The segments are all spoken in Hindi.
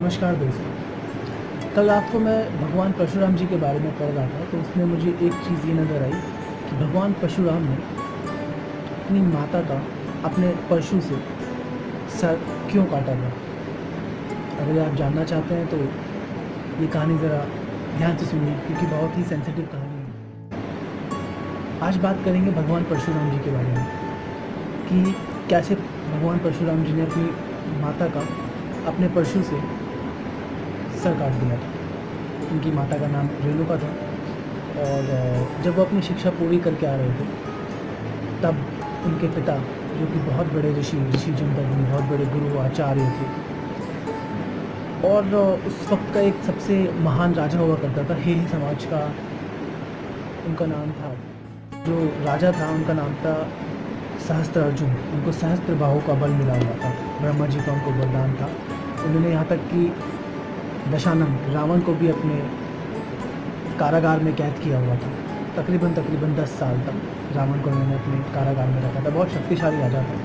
नमस्कार दोस्तों। कल रात को मैं भगवान परशुराम जी के बारे में पढ़ रहा था, तो उसमें मुझे एक चीज़ ये नज़र आई कि भगवान परशुराम ने अपनी माता का अपने परशु से सर क्यों काटा था। अगर आप जानना चाहते हैं तो ये कहानी ज़रा ध्यान से सुनिए, क्योंकि बहुत ही सेंसिटिव कहानी है। आज बात करेंगे भगवान परशुराम जी के बारे में कि कैसे भगवान परशुराम जी ने अपनी माता का अपने परशु से सर काट दिया था। उनकी माता का नाम रेणुका था और जब वो अपनी शिक्षा पूरी करके आ रहे थे, तब उनके पिता, जो कि बहुत बड़े ऋषि जमदग्नि, बहुत बड़े गुरु आचार्य थे, और उस वक्त का एक सबसे महान राजा हुआ करता था, हेली समाज का उनका नाम था। जो राजा था उनका नाम था सहस्त्र अर्जुन। उनको सहस्त्र बाहु का बल मिला हुआ था, ब्रह्मा जी का उनको वरदान था। उन्होंने यहाँ तक कि दशानन रावण को भी अपने कारागार में कैद किया हुआ था। तकरीबन 10 साल तक रावण को उन्होंने अपने कारागार में रखा था। बहुत शक्तिशाली राजा था।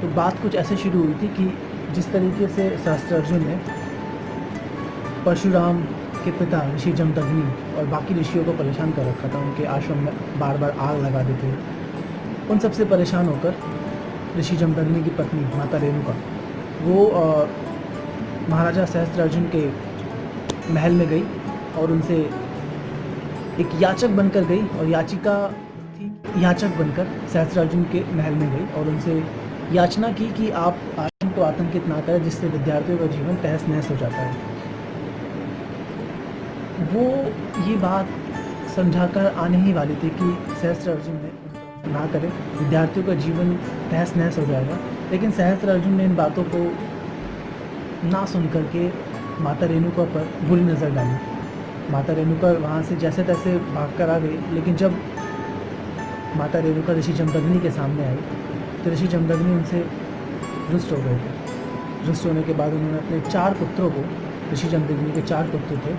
तो बात कुछ ऐसे शुरू हुई थी कि जिस तरीके से सहस्त्रार्जुन ने परशुराम के पिता ऋषि जमदग्नि और बाकी ऋषियों को परेशान कर रखा था, उनके आश्रम में बार बार आग लगा देते। उन सबसे परेशान होकर ऋषि जमदग्नि की पत्नी माता रेणुका वो महाराजा सहस्त्रार्जुन के महल में गई और उनसे एक याचक बनकर गई, और याचिका थी याचक बनकर सहस्त्रार्जुन के महल में गई और उनसे याचना की कि आप आश्रम को आतंकित ना करें, जिससे विद्यार्थियों का जीवन तहस नहस हो जाता है। वो ये बात समझाकर आने ही वाली थी कि सहस्त्रार्जुन ने ना करें, विद्यार्थियों का जीवन तहस नहस हो जाएगा। लेकिन सहस्त्रार्जुन ने इन बातों को ना सुन करके माता रेणुका पर बुरी नज़र डाली। माता रेणुका वहाँ से जैसे तैसे भाग कर आ गई, लेकिन जब माता रेणुका ऋषि जमदग्नि के सामने आई तो ऋषि जमदग्नि उनसे रुष्ट हो गए थे। रुष्ट होने के बाद उन्होंने अपने 4 पुत्रों को, ऋषि जमदग्नि के 4 पुत्र थे,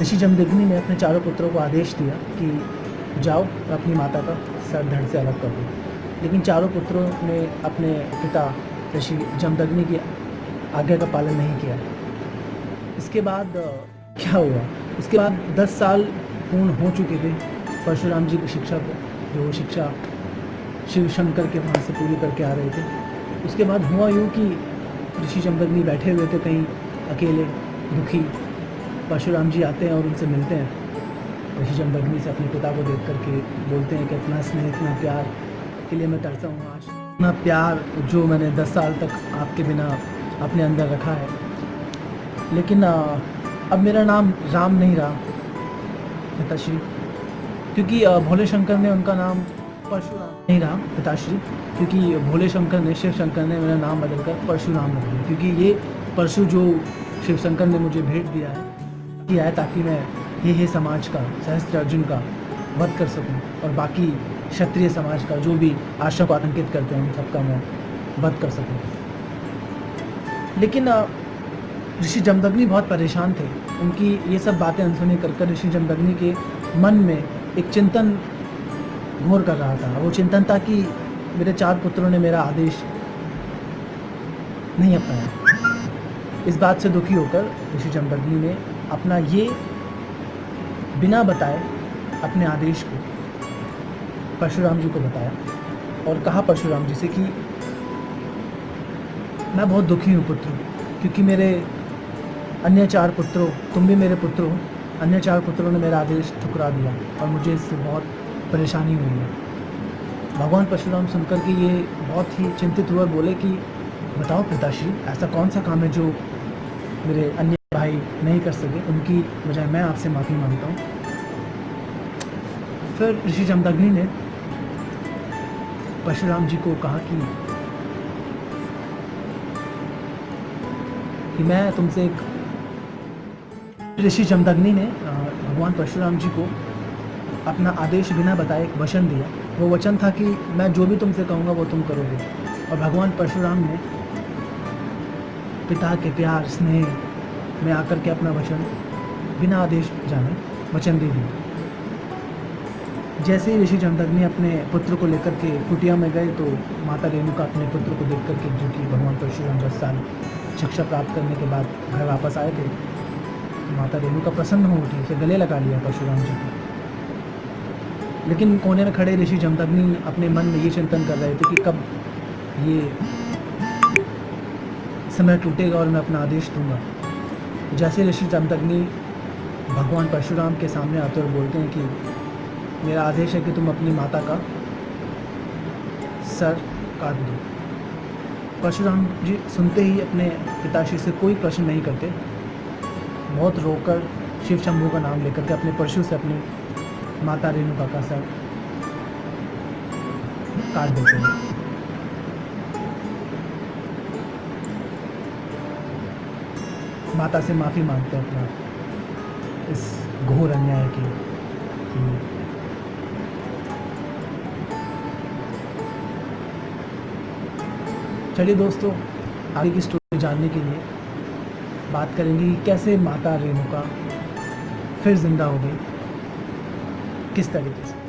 ऋषि जमदग्नि ने अपने चारों पुत्रों को आदेश दिया कि जाओ अपनी माता का सर धड़ से अलग कर दो। लेकिन चारों पुत्रों ने अपने पिता ऋषि जमदग्नि की आज्ञा का पालन नहीं किया। इसके बाद क्या हुआ? उसके बाद 10 साल पूर्ण हो चुके थे परशुराम जी की शिक्षा को, जो शिक्षा शिव शंकर के वहाँ से पूरी करके आ रहे थे। उसके बाद हुआ यूँ कि ऋषि जमदग्नि बैठे हुए थे कहीं अकेले, दुखी। परशुराम जी आते हैं और उनसे मिलते हैं। ऋषि जमदग्नि से अपने पिता को देख करके बोलते हैं कि इतना स्नेह, इतना प्यार के लिए मैं तरसा हूँ आज। इतना प्यार जो मैंने 10 साल तक आपके बिना अपने अंदर रखा है, लेकिन अब मेरा नाम राम नहीं रहा पिताश्री, क्योंकि भोले शंकर ने उनका नाम परशुराम नहीं रहा पिताश्री, क्योंकि भोले शंकर ने, शिव शंकर ने मेरा नाम बदलकर परशुराम रख दिया। क्योंकि ये परशु जो शिव शंकर ने मुझे भेंट दिया है ताकि मैं ये समाज का, सहस्त्रार्जुन का वध कर सकूं, और बाकी क्षत्रिय समाज का जो भी आश्रम को आतंकित करते हैं उन सबका मैं वध कर सकूं। लेकिन ऋषि जमदग्नि बहुत परेशान थे। उनकी ये सब बातें अनसुनी कर ऋषि जमदग्नि के मन में एक चिंतन घोर कर रहा था। वो चिंतन था कि मेरे 4 पुत्रों ने मेरा आदेश नहीं अपनाया। इस बात से दुखी होकर ऋषि जमदग्नि ने अपना ये बिना बताए अपने आदेश को परशुराम जी को बताया और कहा परशुराम जी से कि मैं बहुत दुखी हूँ पुत्र, क्योंकि मेरे अन्य 4 पुत्रों, तुम भी मेरे पुत्र हो, अन्य 4 पुत्रों ने मेरा आदेश ठुकरा दिया और मुझे इससे बहुत परेशानी हुई है। भगवान परशुराम सुनकर के ये बहुत ही चिंतित हुए, बोले कि बताओ पिताश्री, ऐसा कौन सा काम है जो मेरे अन्य भाई नहीं कर सके, उनकी बजाय मैं आपसे माफ़ी मांगता हूँ। फिर ऋषि जमदग्नि ने परशुराम जी को कहा कि मैं तुमसे एक, ऋषि जमदग्नि ने भगवान परशुराम जी को अपना आदेश बिना बताए एक वचन दिया। वो वचन था कि मैं जो भी तुमसे कहूँगा वो तुम करोगे। और भगवान परशुराम ने पिता के प्यार स्नेह में आकर के अपना वचन बिना आदेश जाने वचन दे दिया। जैसे ही ऋषि जमदग्नि अपने पुत्र को लेकर के कुटिया में गए, तो माता रेणुका अपने पुत्र को देख करके, जो कि भगवान परशुराम 10 साल शिक्षा प्राप्त करने के बाद घर वापस आए थे तो माता रेणुका प्रसन्न हो उठी, उसे गले लगा लिया परशुराम जी को। लेकिन कोने में खड़े ऋषि जमदग्नि अपने मन में ये चिंतन कर रहे थे कि कब ये समय टूटेगा और मैं अपना आदेश दूंगा। जैसे ऋषि जमदग्नि भगवान परशुराम के सामने आते और बोलते हैं कि मेरा आदेश है कि तुम अपनी माता का सर काट दो। परशुराम जी सुनते ही अपने पिताश्री से कोई प्रश्न नहीं करते, बहुत रोकर शिव शंभू का नाम लेकर के अपने परशु से अपनी माता रेणुका का सर काट देते हैं। माता से माफ़ी मांगते हैं अपना इस घोर अन्याय की। चलिए दोस्तों, आगे की स्टोरी जानने के लिए बात करेंगे कि कैसे माता रेणुका फिर जिंदा हो गई, किस तरीके से।